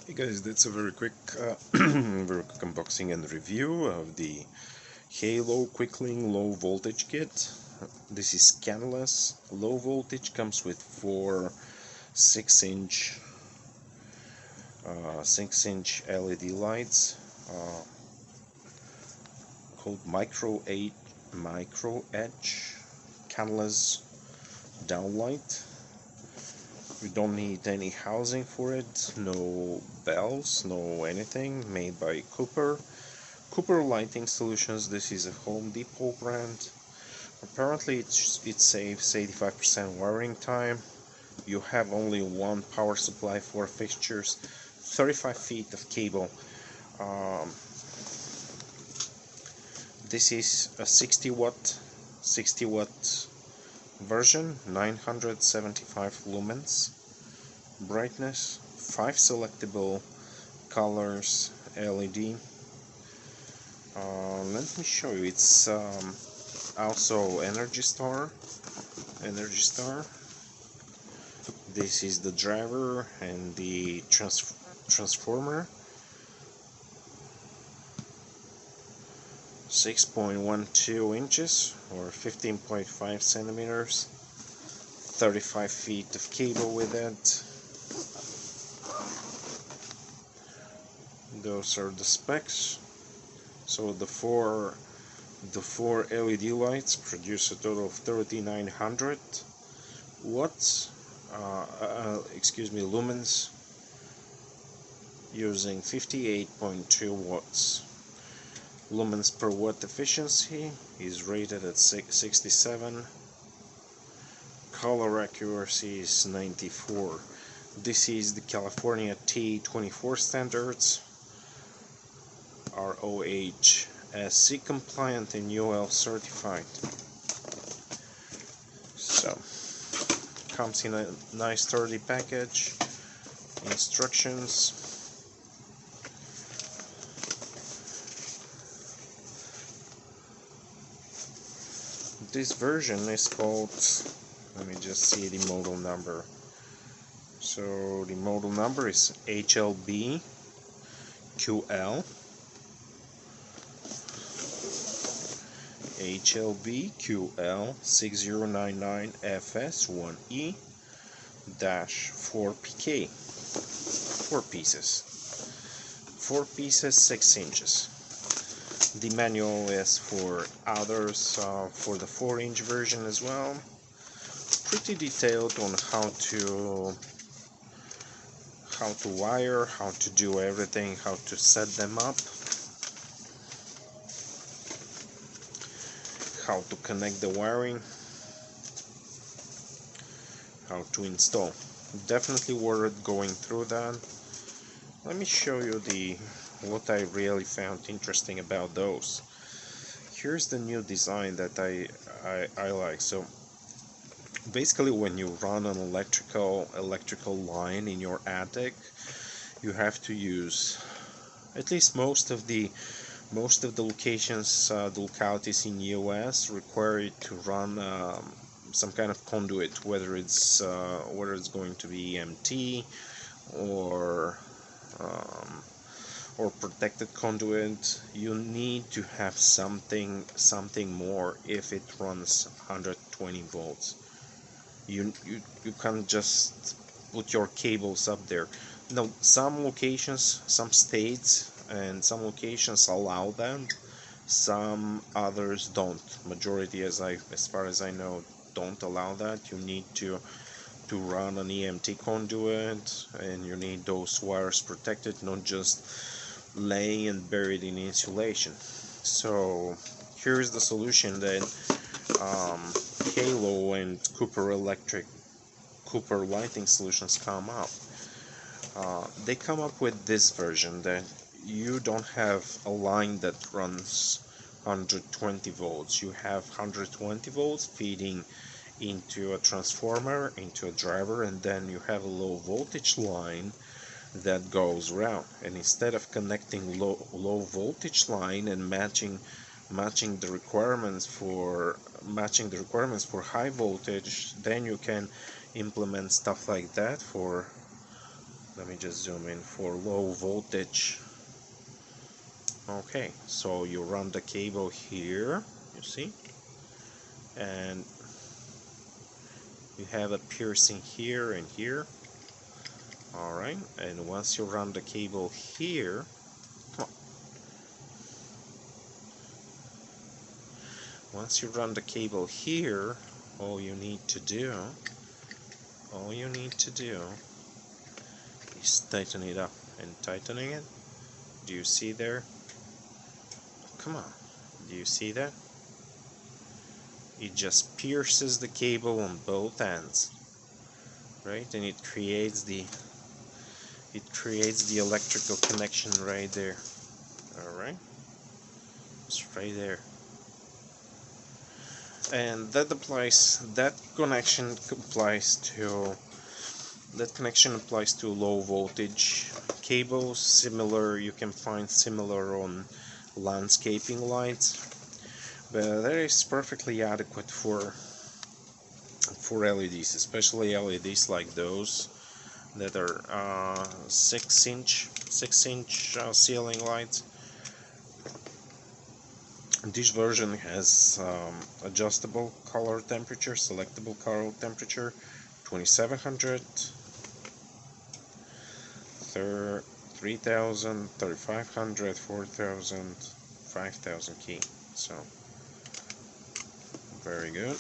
Hey guys, that's a very quick, very quick unboxing and review of the Halo Quickling low voltage kit. This is scanless, low voltage, comes with four 6-inch LED lights called Micro Edge canvas downlight. We don't need any housing for it, no bells, no anything, made by Cooper Lighting Solutions. This is a Home Depot brand. Apparently it saves 85% wiring time. You have only one power supply for fixtures, 35 feet of cable. This is a 60 watt version, 975 lumens brightness, 5 selectable colors LED. Let me show you. It's also Energy Star. This is the driver and the transformer. 6.12 inches or 15.5 centimeters, 35 feet of cable with it. Those are the specs. So the four LED lights produce a total of 3900 watts, lumens, using 58.2 watts. Lumens per watt efficiency is rated at 67. Color accuracy is 94. This is the California T24 standards, ROHSC compliant and UL certified. So, comes in a nice sturdy package. Instructions. This version is called, let me just see the model number. So the model number is HLBQL 6099FS1E-4PK. 4 pieces. 6 inches. The manual is for others, for the 4-inch version as well. Pretty detailed on how to wire, how to do everything, how to set them up, how to connect the wiring, how to install. Definitely worth going through that. Let me show you what I really found interesting about those. Here's the new design that I like. So basically, when you run an electrical line in your attic, you have to use, at least most of the locations, the localities in US require it to run some kind of conduit, whether it's going to be EMT or protected conduit. You need to have something more if it runs 120 volts. You can't just put your cables up there. Now, some locations, some states and some locations allow that, some others don't. Majority, as far as I know, don't allow that. You need to run an EMT conduit, and you need those wires protected, not just laying and buried in insulation. So here's the solution that Halo and Cooper Lighting Solutions come up. They come up with this version that you don't have a line that runs 120 volts. You have 120 volts feeding into a transformer, into a driver, and then you have a low voltage line that goes around. And instead of connecting low voltage line and matching the requirements for high voltage, then you can implement stuff like that for Let me just zoom in for low voltage. Okay, so you run the cable here, you see, and you have a piercing here and here. Alright, and once you run the cable here, come on. Once you run the cable here, all you need to do is tighten it up. And tightening it, do you see there? Come on, do you see that? It just pierces the cable on both ends, right? And it creates the electrical connection right there. Alright, it's right there. And that connection applies to low voltage cables. Similar, you can find similar on landscaping lights, but that is perfectly adequate for LEDs, especially LEDs like those that are 6-inch ceiling lights. This version has adjustable color temperature, selectable color temperature, 2700, 3000, 3500, 4000, 5000 key. So very good.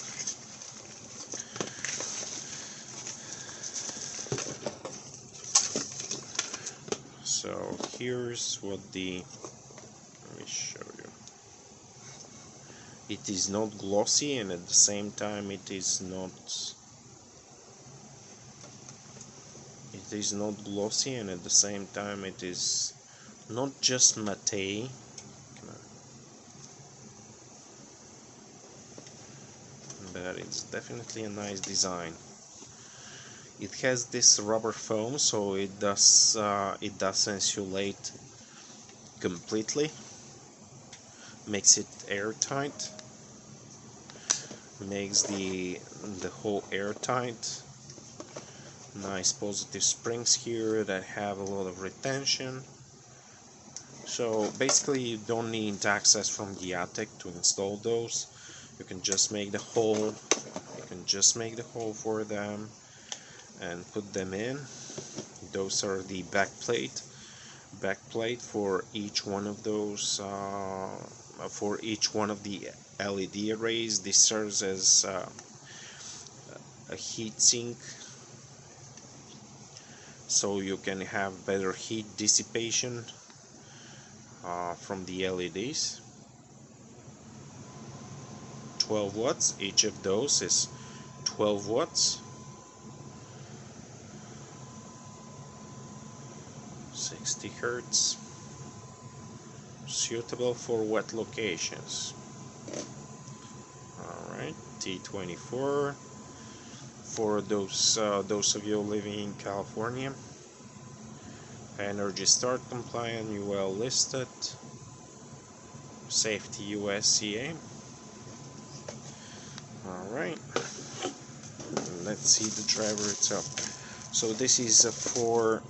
So here's what let me show you. It is not glossy, and at the same time it is not glossy, and at the same time it is not just matte. But it's definitely a nice design. It has this rubber foam, so it does insulate completely, makes it airtight, makes the whole airtight. Nice positive springs here that have a lot of retention. So basically you don't need access from the attic to install those. You can just make the hole for them and put them in. Those are the backplate for each one of those, for each one of the LED arrays. This serves as a heat sink, so you can have better heat dissipation from the LEDs. 12 watts, each of those is 12 watts. 60 Hertz, suitable for wet locations. Alright, T24 for those of you living in California. Energy Star compliant, UL listed, safety USCA. Alright, let's see the driver itself. So this is a four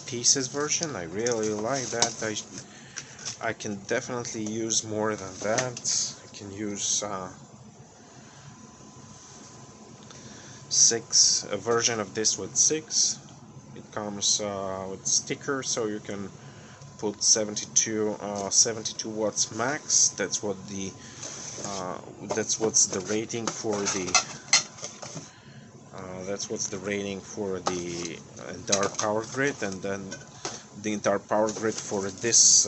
pieces version. I really like that. I can definitely use more than that. I can use a version of this with 6. It comes with stickers, so you can put 72 watts max. That's what's the rating for the entire power grid, and then the entire power grid for this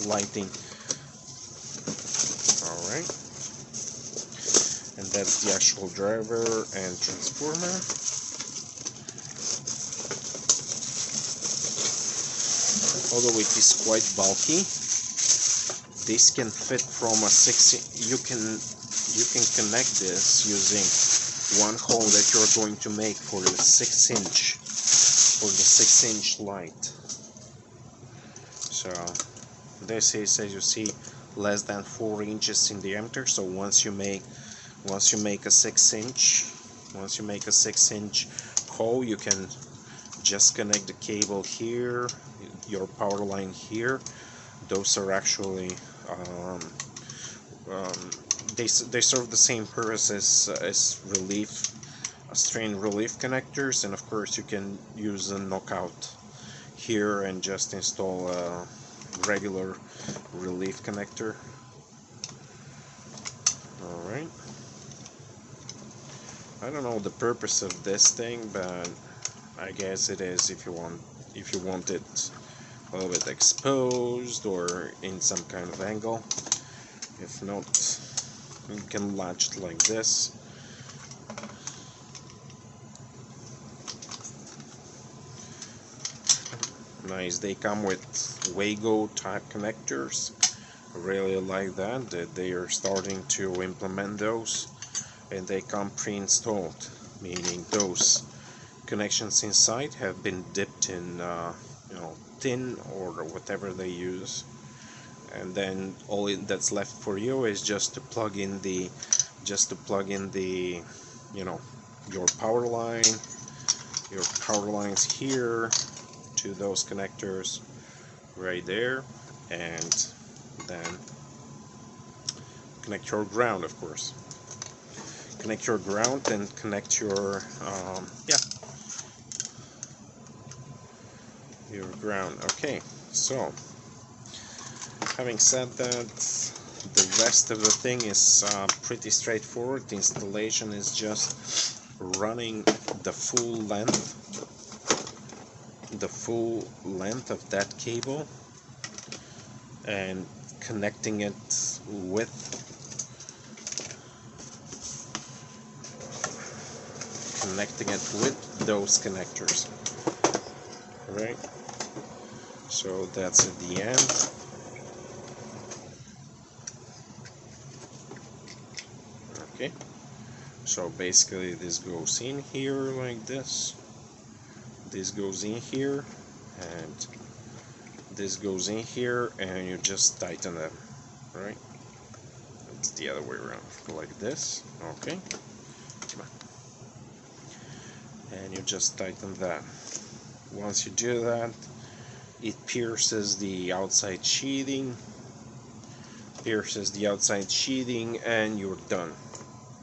lighting. All right, and that's the actual driver and transformer. Although it is quite bulky, this can fit from a 6. You can connect this using one hole that you're going to make for the 6-inch light. So this is, as you see, less than 4 inches in diameter. So once you make a 6-inch Once you make a 6-inch hole, you can just connect the cable here, your power line here. Those are actually they serve the same purpose as strain relief connectors, and of course you can use a knockout here and just install a regular relief connector. Alright, I don't know the purpose of this thing, but I guess it is if you want it a little bit exposed or in some kind of angle. If not, you can latch it like this. Nice. They come with Wago type connectors. I really like that they are starting to implement those, and they come pre-installed, meaning those connections inside have been dipped in tin or whatever they use, and then all that's left for you is just to plug in the your power lines here to those connectors right there, and then connect your ground, of course. Connect your ground and connect your your ground. Okay, so having said that, the rest of the thing is pretty straightforward. The installation is just running the full length of that cable and connecting it with those connectors. Right, so that's at the end. Okay, so basically this goes in here like this, this goes in here, and this goes in here, and you just tighten them. Right, it's the other way around, like this. Okay, come on. And you just tighten that. Once you do that, it pierces the outside sheathing, and you're done.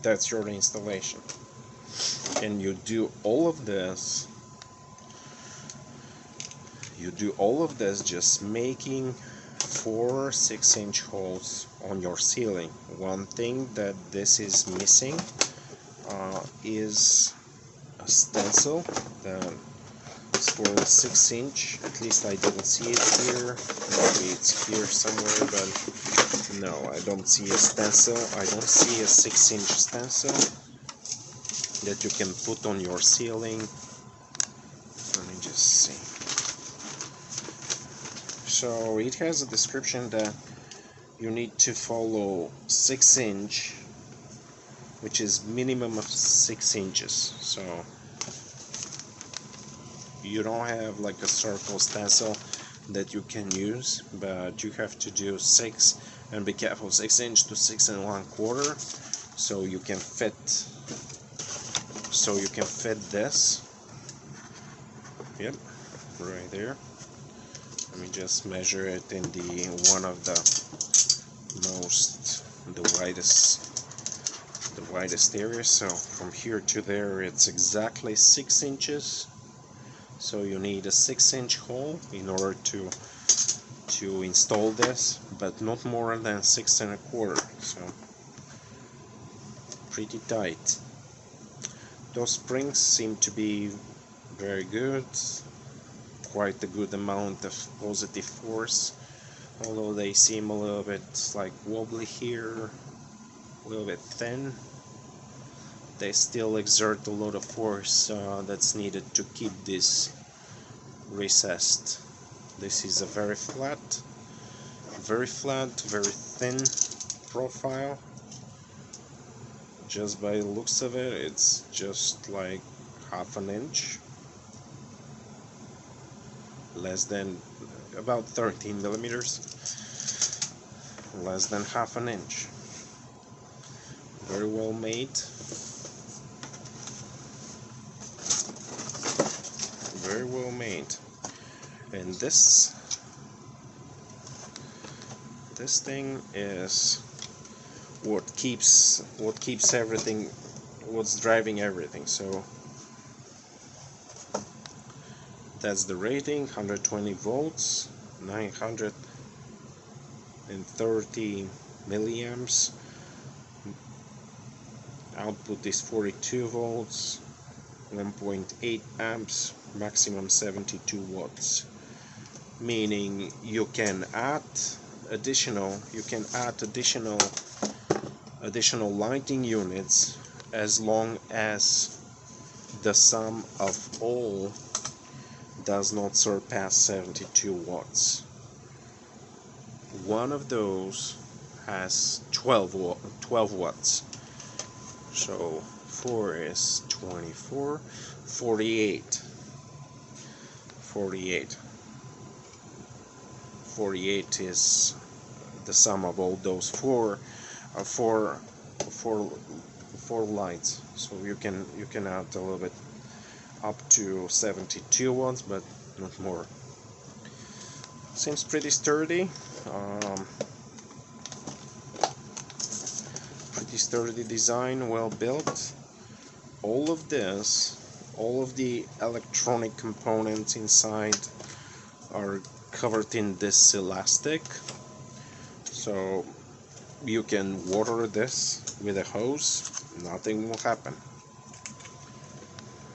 That's your installation. And you do all of this just making 4 6-inch holes on your ceiling. One thing that this is missing is a stencil that for a 6-inch. At least I didn't see it here. Maybe it's here somewhere, but no, I don't see a stencil. I don't see a 6-inch stencil that you can put on your ceiling. Let me just see. So it has a description that you need to follow 6-inch, which is minimum of 6 inches. So you don't have like a circle stencil that you can use, but you have to do 6, and be careful, 6-inch to 6 1/4, so you can fit this. Yep, right there. Let me just measure it in the one of the widest area. So from here to there, it's exactly 6 inches. So you need a 6-inch hole in order to install this, but not more than 6 1/4. So pretty tight. Those springs seem to be very good, quite a good amount of positive force, although they seem a little bit like wobbly here, a little bit thin. They still exert a lot of force that's needed to keep this recessed. This is a very flat, very thin profile. Just by the looks of it, it's just like half an inch, less than about 13 millimeters, less than half an inch. Very well made. very well made. And this thing is what keeps everything, what's driving everything. So that's the rating, 120 volts, 930 milliamps. Output is 42 volts, 1.8 amps, maximum 72 watts. Meaning you can add additional lighting units as long as the sum of all does not surpass 72 watts. One of those has 12 watts. So 4 is 24, 48 is the sum of all those four lights. So you can add a little bit up to 72 watts, but not more. Seems pretty sturdy. Pretty sturdy design, well built. All of the electronic components inside are covered in this elastic, so you can water this with a hose, nothing will happen.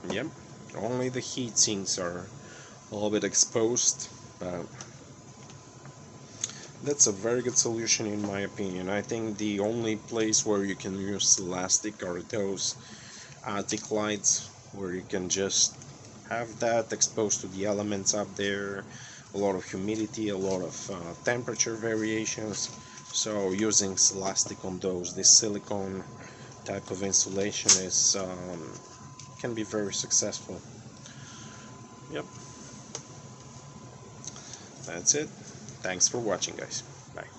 Yep, only the heat sinks are a little bit exposed, but that's a very good solution in my opinion. I think the only place where you can use elastic are those attic lights, where you can just have that exposed to the elements up there, a lot of humidity, a lot of temperature variations. So using elastic on those, this silicone type of insulation is can be very successful. Yep, that's it. Thanks for watching, guys. Bye.